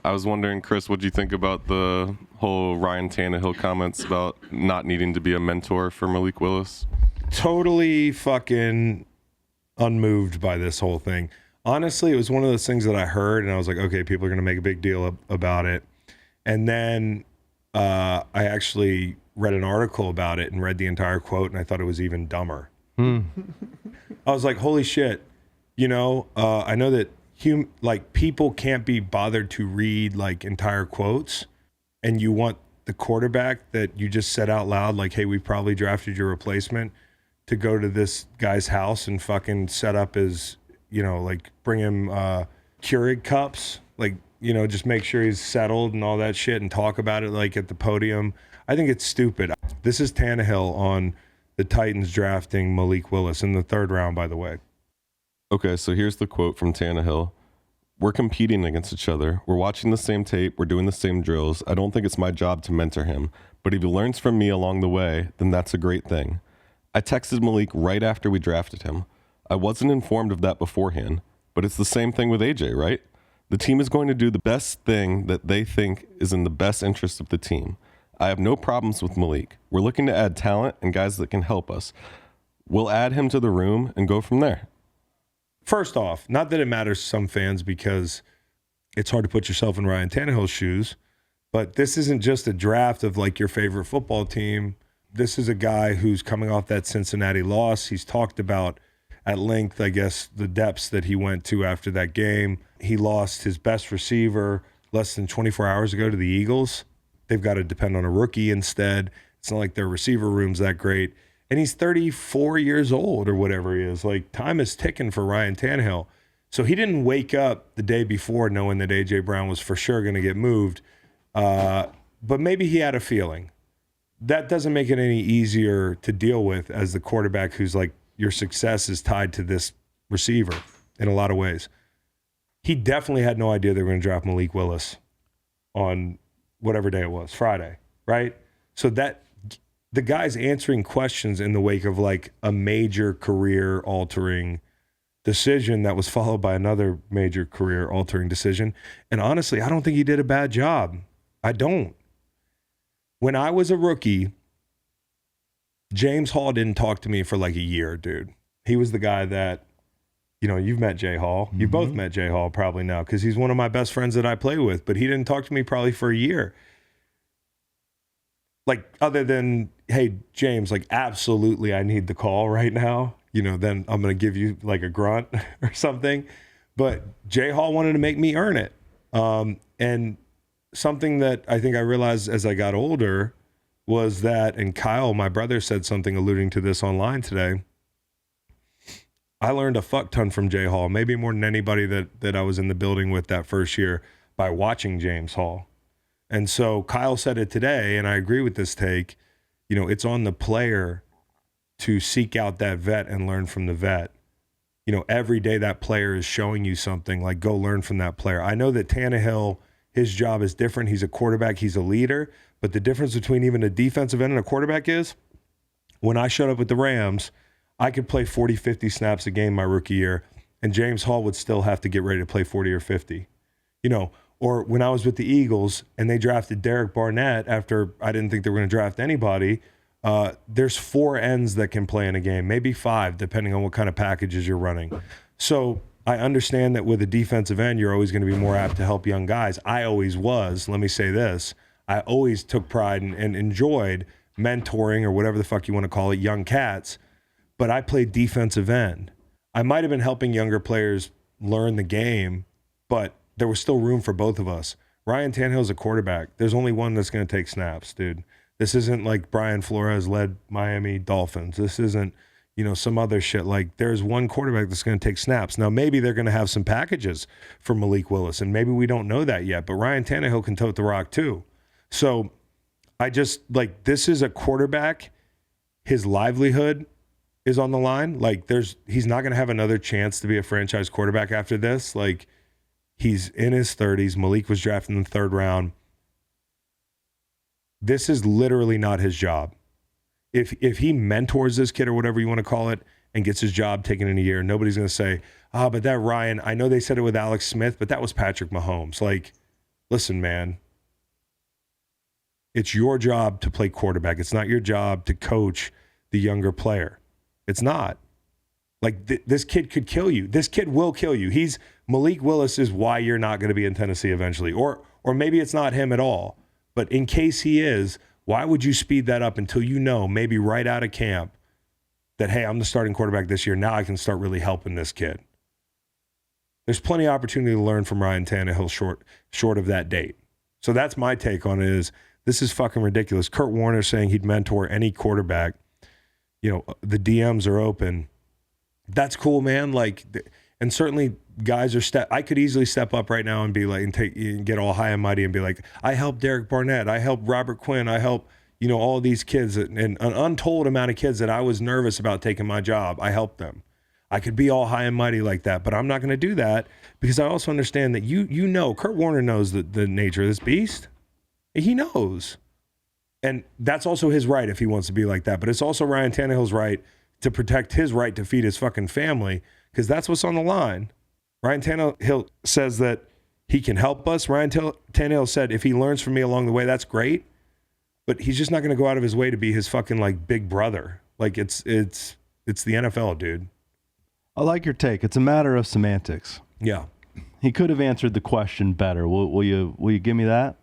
I was wondering, Chris, what do you think about the whole Ryan Tannehill comments about not needing to be a mentor for Malik Willis? Totally fucking unmoved by this whole thing. Honestly, it was one of those things that I heard, and I was like, okay, people are going to make a big deal about it. And then I actually read an article about it and read the entire quote, and I thought it was even dumber. I was like, holy shit. I know that people can't be bothered to read like entire quotes, and you want the quarterback that you just said out loud, like, hey, we probably drafted your replacement, to go to this guy's house and fucking set up his, like bring him Keurig cups, like, just make sure he's settled and all that shit and talk about it like at the podium. I think it's stupid. This is Tannehill on the Titans drafting Malik Willis in the 3rd round, by the way. Okay, so here's the quote from Tannehill. We're competing against each other. We're watching the same tape. We're doing the same drills. I don't think it's my job to mentor him, but if he learns from me along the way, then that's a great thing. I texted Malik right after we drafted him. I wasn't informed of that beforehand, but it's the same thing with AJ, right? The team is going to do the best thing that they think is in the best interest of the team. I have no problems with Malik. We're looking to add talent and guys that can help us. We'll add him to the room and go from there. First off, not that it matters to some fans because it's hard to put yourself in Ryan Tannehill's shoes, but this isn't just a draft of like your favorite football team. This is a guy who's coming off that Cincinnati loss. He's talked about at length, I guess, the depths that he went to after that game. He lost his best receiver less than 24 hours ago to the Eagles. They've got to depend on a rookie instead. It's not like their receiver room's that great. And he's 34 years old or whatever he is. Like, time is ticking for Ryan Tannehill. So he didn't wake up the day before knowing that A.J. Brown was for sure going to get moved. But maybe he had a feeling. That doesn't make it any easier to deal with as the quarterback who's like, your success is tied to this receiver in a lot of ways. He definitely had no idea they were going to draft Malik Willis on whatever day it was, Friday, right? So that the guy's answering questions in the wake of like a major career altering decision that was followed by another major career altering decision. And honestly, I don't think he did a bad job. I don't. When I was a rookie, James Hall didn't talk to me for like a year, dude. He was the guy that, you've met Jay Hall. Mm-hmm. You both met Jay Hall probably now because he's one of my best friends that I play with, but he didn't talk to me probably for a year. Like, other than, hey, James, like, absolutely, I need the call right now. Then I'm going to give you like a grunt or something. But Jay Hall wanted to make me earn it. And something that I think I realized as I got older was that, and Kyle, my brother, said something alluding to this online today. I learned a fuck ton from Jay Hall, maybe more than anybody that I was in the building with that first year by watching James Hall. And so Kyle said it today, and I agree with this take. It's on the player to seek out that vet and learn from the vet. Every day that player is showing you something, like go learn from that player. I know that Tannehill, his job is different. He's a quarterback, he's a leader. But the difference between even a defensive end and a quarterback is when I showed up with the Rams, I could play 40, 50 snaps a game my rookie year, and James Hall would still have to get ready to play 40 or 50. Or when I was with the Eagles and they drafted Derek Barnett after I didn't think they were going to draft anybody, there's 4 ends that can play in a game, maybe 5, depending on what kind of packages you're running. So I understand that with a defensive end, you're always going to be more apt to help young guys. I always was. Let me say this. I always took pride and enjoyed mentoring or whatever the fuck you want to call it, young cats, but I played defensive end. I might have been helping younger players learn the game, but there was still room for both of us. Ryan Tannehill's a quarterback. There's only one that's going to take snaps, dude. This isn't like Brian Flores led Miami Dolphins. This isn't, some other shit. Like, there's one quarterback that's going to take snaps. Now, maybe they're going to have some packages for Malik Willis, and maybe we don't know that yet, but Ryan Tannehill can tote the rock too. So I just, like, this is a quarterback. His livelihood is on the line. Like, he's not going to have another chance to be a franchise quarterback after this. Like, he's in his 30s. Malik was drafted in the 3rd round. This is literally not his job. If he mentors this kid or whatever you want to call it and gets his job taken in a year, nobody's going to say, but that Ryan, I know they said it with Alex Smith, but that was Patrick Mahomes. Like, listen, man, it's your job to play quarterback. It's not your job to coach the younger player. It's not. Like, this kid could kill you. This kid will kill you. Malik Willis is why you're not going to be in Tennessee eventually. Or maybe it's not him at all. But in case he is, why would you speed that up until you know, maybe right out of camp, that, hey, I'm the starting quarterback this year. Now I can start really helping this kid. There's plenty of opportunity to learn from Ryan Tannehill short of that date. So that's my take on it is, this is fucking ridiculous. Kurt Warner saying he'd mentor any quarterback. You know, the DMs are open. That's cool, man. Like, and certainly guys are I could easily step up right now and be like, and get all high and mighty and be like, I helped Derek Barnett. I helped Robert Quinn. I helped, you know, all these kids and an untold amount of kids that I was nervous about taking my job. I helped them. I could be all high and mighty like that, but I'm not going to do that because I also understand that you know, Kurt Warner knows the nature of this beast. He knows. And that's also his right if he wants to be like that. But it's also Ryan Tannehill's right to protect his right to feed his fucking family because that's what's on the line. Ryan Tannehill says that he can help us. Ryan Tannehill said if he learns from me along the way, that's great. But he's just not going to go out of his way to be his fucking like big brother. Like it's the NFL, dude. I like your take. It's a matter of semantics. Yeah. He could have answered the question better. Will you give me that?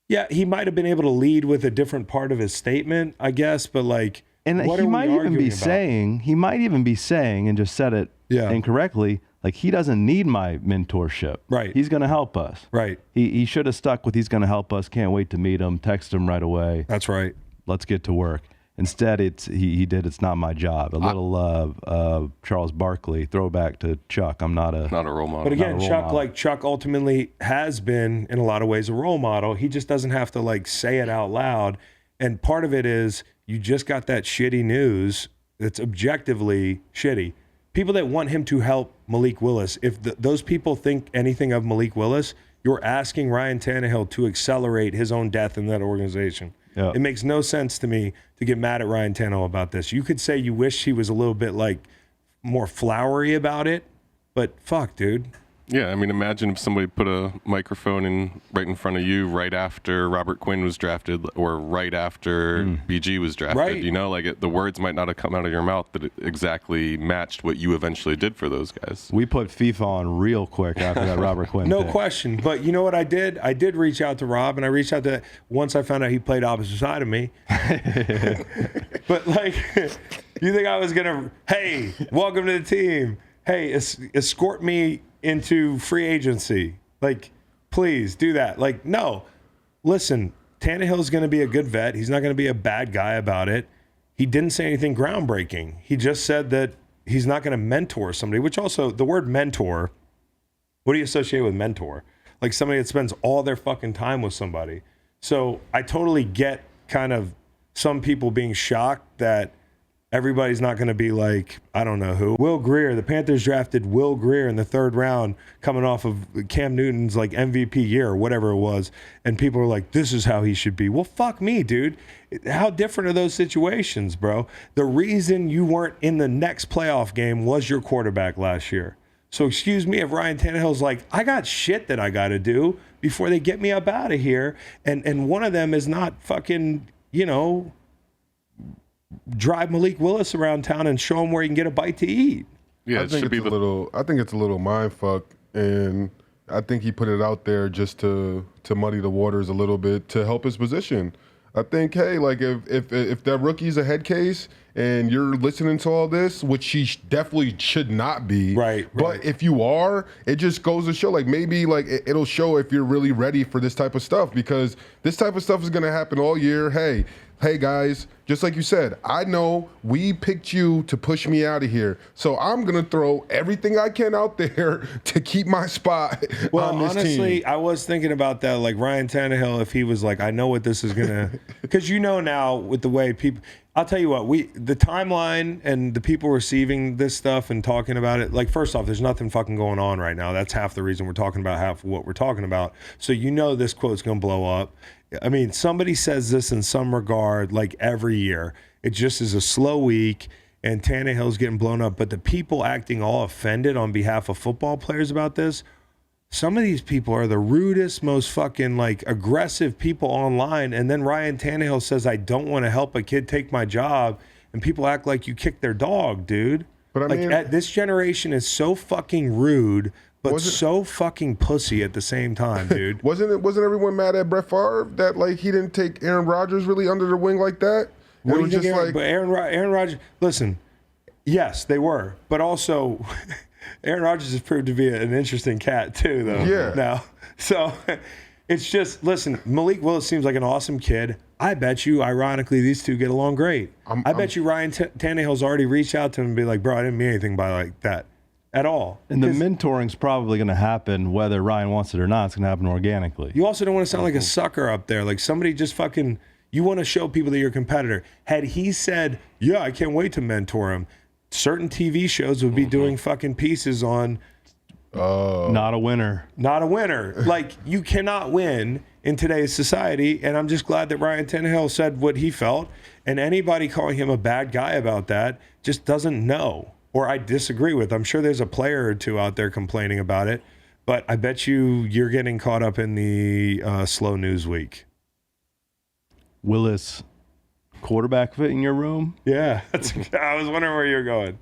Yeah, he might have been able to lead with a different part of his statement, I guess, but like, and what he are might we even be arguing saying, he might even be saying, and just said it incorrectly, like he doesn't need my mentorship. Right. He's going to help us. Right. He should have stuck with he's going to help us. Can't wait to meet him. Text him right away. That's right. Let's get to work. Instead, he did it's not my job. A little Charles Barkley throwback to Chuck. I'm not a role model. But again, Chuck ultimately has been in a lot of ways a role model. He just doesn't have to like say it out loud. And part of it is you just got that shitty news that's objectively shitty. People that want him to help Malik Willis, if those people think anything of Malik Willis, you're asking Ryan Tannehill to accelerate his own death in that organization. Yeah. It makes no sense to me to get mad at Ryan Tannehill about this. You could say you wish he was a little bit like more flowery about it, but fuck, dude. Yeah, I mean, imagine if somebody put a microphone right in front of you right after Robert Quinn was drafted or right after BG was drafted. Right. You know, like the words might not have come out of your mouth that exactly matched what you eventually did for those guys. We put FIFA on real quick after that Robert Quinn No pick. question. But you know what I did? I did reach out to Rob, and I reached out to, once I found out he played opposite side of me. But like, you think I was going to, hey, welcome to the team. Hey, escort me into free agency. Like, please do that. Like, no. Listen, Tannehill's going to be a good vet. He's not going to be a bad guy about it. He didn't say anything groundbreaking. He just said that he's not going to mentor somebody, which also, the word mentor, what do you associate with mentor? Like somebody that spends all their fucking time with somebody. So I totally get kind of some people being shocked that everybody's not going to be like, I don't know who. Will Grier, the Panthers drafted Will Grier in the 3rd round coming off of Cam Newton's like MVP year or whatever it was. And people are like, this is how he should be. Well, fuck me, dude. How different are those situations, bro? The reason you weren't in the next playoff game was your quarterback last year. So excuse me if Ryan Tannehill's like, I got shit that I got to do before they get me up out of here. And one of them is not fucking, you know, drive Malik Willis around town and show him where he can get a bite to eat. Yeah, I think it's a little mind fuck, and I think he put it out there just to muddy the waters a little bit to help his position. I think, hey, like if that rookie's a head case and you're listening to all this, which he definitely should not be, right? But if you are, it just goes to show, like maybe like it'll show if you're really ready for this type of stuff, because this type of stuff is gonna happen all year. Hey guys, just like you said, I know we picked you to push me out of here, so I'm going to throw everything I can out there to keep my spot on this honestly, team. I was thinking about that, like Ryan Tannehill, if he was like, I know what this is going to, because you know now with the way people, I'll tell you what, the timeline and the people receiving this stuff and talking about it, like first off, there's nothing fucking going on right now. That's half the reason we're talking about half of what we're talking about. So you know this quote's going to blow up. I mean, somebody says this in some regard, like every year. It just is a slow week, and Tannehill's getting blown up. But the people acting all offended on behalf of football players about this some of these people are the rudest, most fucking like aggressive people online. And then Ryan Tannehill says, I don't want to help a kid take my job. And people act like you kicked their dog, dude. But I mean, this generation is so fucking rude, but so fucking pussy at the same time, dude. Wasn't everyone mad at Brett Favre that like he didn't take Aaron Rodgers really under the wing like that? What It do was you think just like but Aaron Rodgers, listen, yes, they were. But also, Aaron Rodgers has proved to be an interesting cat too, though. Yeah. Now, so it's just, listen, Malik Willis seems like an awesome kid. I bet you, ironically, these two get along great. I bet you Ryan Tannehill's already reached out to him and be like, bro, I didn't mean anything by like that at all. And the mentoring's probably going to happen whether Ryan wants it or not. It's going to happen organically. You also don't want to sound like a sucker up there. Like somebody just fucking, you want to show people that you're a competitor. Had he said, yeah, I can't wait to mentor him, certain TV shows would be doing fucking pieces on Not a winner. not a winner. Like, you cannot win in today's society. And I'm just glad that Ryan Tannehill said what he felt. And anybody calling him a bad guy about that just doesn't know, or I disagree with. I'm sure there's a player or two out there complaining about it, but I bet you're getting caught up in the slow news week. Willis, quarterback fit in your room? Yeah, I was wondering where you're going.